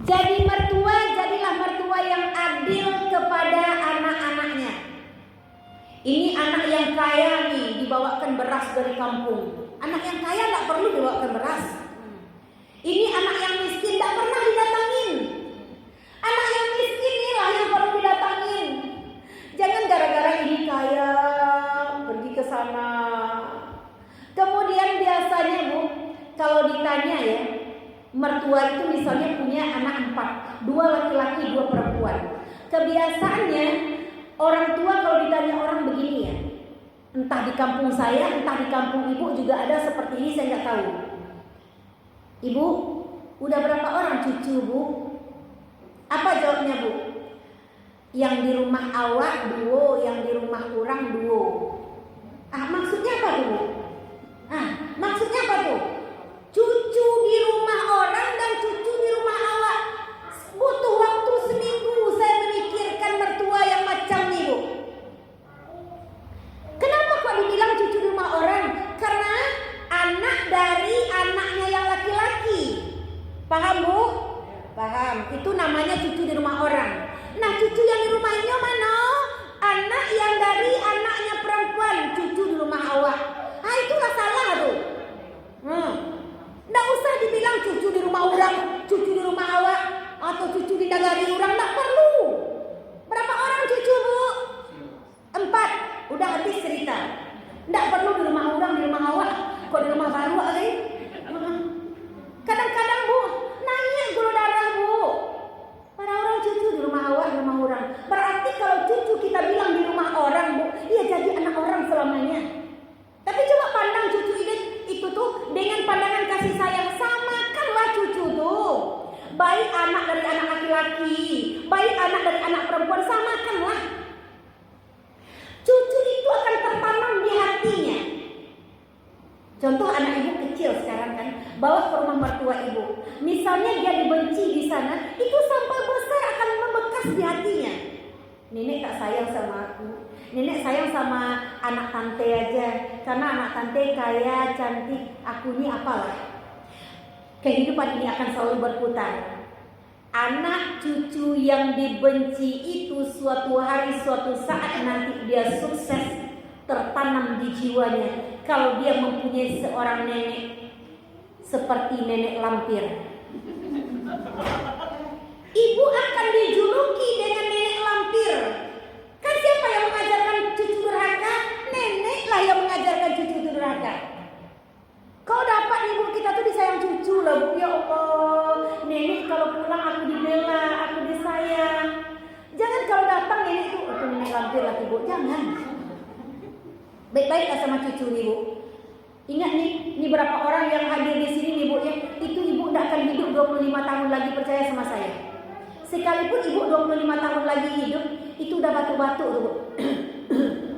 Jadi mertua, jadilah mertua yang adil kepada anak-anaknya. Ini anak yang kaya nih, dibawakan beras dari kampung. Anak yang kaya tak perlu dibawakan beras. Ini anak yang miskin tak pernah didatangin. Anak yang miskin inilah yang perlu didatangin. Jangan gara-gara ini kaya pergi ke sana. Kemudian biasanya Bu, kalau ditanya ya, mertua itu misalnya punya anak 4, 2 laki-laki 2 perempuan. Kebiasaannya orang tua kalau ditanya orang begini ya, entah di kampung saya, entah di kampung ibu juga ada seperti ini, saya nggak tahu. Ibu, udah berapa orang cucu Bu? Apa jawabnya Bu? Yang di rumah awak 2, yang di rumah orang 2. Maksudnya apa Bu? Maksudnya apa tuh? Cucu di rumah orang dan cucu di rumah awak. Butuh waktu seminggu saya memikirkan mertua yang macam ini Bu. Kenapa kok dibilang cucu di rumah orang? Karena anak dari anaknya yang laki-laki. Paham Bu? Paham. Itu namanya cucu di rumah orang. Nah, cucu yang di rumahnya mana? Anak yang dari anaknya perempuan, cucu di rumah awak. Itulah salah tuh. Nggak usah dibilang cucu di rumah orang, cucu di rumah awak, atau cucu di negari orang, nggak perlu. Berapa orang cucu Bu? 4. Udah habis cerita. Nggak perlu di rumah orang, di rumah awak. Kok di rumah baru kali? Kadang-kadang Bu, naik gula darah Bu. Para orang cucu di rumah awak, di rumah orang. Berarti kalau cucu kita bilang di rumah orang Bu, ia jadi anak orang selamanya. Tapi coba pandang cucu itu tuh dengan pandangan kasih sayang, samakanlah cucu tuh. Baik anak dari anak laki-laki, baik anak dari anak perempuan, samakanlah. Cucu itu akan tertanam di hatinya. Contoh anak ibu kecil sekarang kan, bawa ke rumah mertua ibu. Misalnya dia dibenci di sana, itu sampai besar akan membekas di hatinya. Nenek tak sayang sama aku. Nenek sayang sama anak tante aja. Karena anak tante kaya, cantik, aku ini apalah. Kehidupan ini akan selalu berputar. Anak cucu yang dibenci itu suatu hari, suatu saat nanti dia sukses, tertanam di jiwanya. Kalau dia mempunyai seorang nenek seperti nenek lampir, ibu akan dijuluki dengan nenek lampir. Kan siapa yang mengajarkan cucu durhaka? Nenek lah yang mengajarkan cucu durhaka. Kau dapat ibu kita tuh disayang cucu lah Bu. Ya Allah, nenek kalau pulang aku dibela, aku disayang. Jangan kalau datang nenek tuh, itu nenek lampir lagi Bu. Jangan. Baik-baik sama cucu nih Bu. Ingat nih, ini berapa orang yang hadir di sini nih Bu ya. Itu ibu tidak akan hidup 25 tahun lagi, percaya sama saya. Sekalipun ibu 25 tahun lagi hidup, itu udah batu-batu tuh Bu.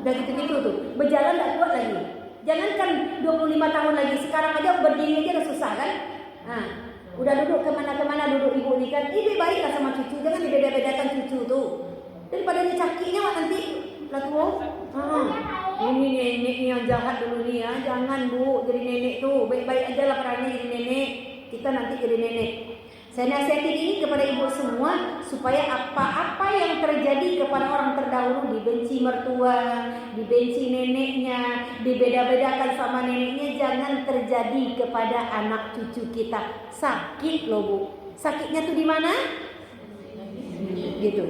Udah gitu-gitu tuh, berjalan tidak kuat lagi. Jangankan 25 tahun lagi, sekarang aja berdiri aja udah susah kan. Udah duduk kemana-kemana duduk ibu ini kan. Ini baiklah sama cucu, jangan dibeda-bedakan cucu tuh. Daripada dicakinya nanti lah tuh. Ini nenek yang jahat dulu nih ya. Jangan Bu, jadi nenek tuh baik-baik aja lah perannya jadi nenek. Kita nanti jadi nenek. Saya nasihatin ini kepada ibu semua supaya apa-apa yang terjadi kepada orang terdahulu, dibenci mertua, dibenci neneknya, dibeda-bedakan sama neneknya, jangan terjadi kepada anak cucu kita. Sakit loh Bu. Sakitnya tuh di mana? Gitu.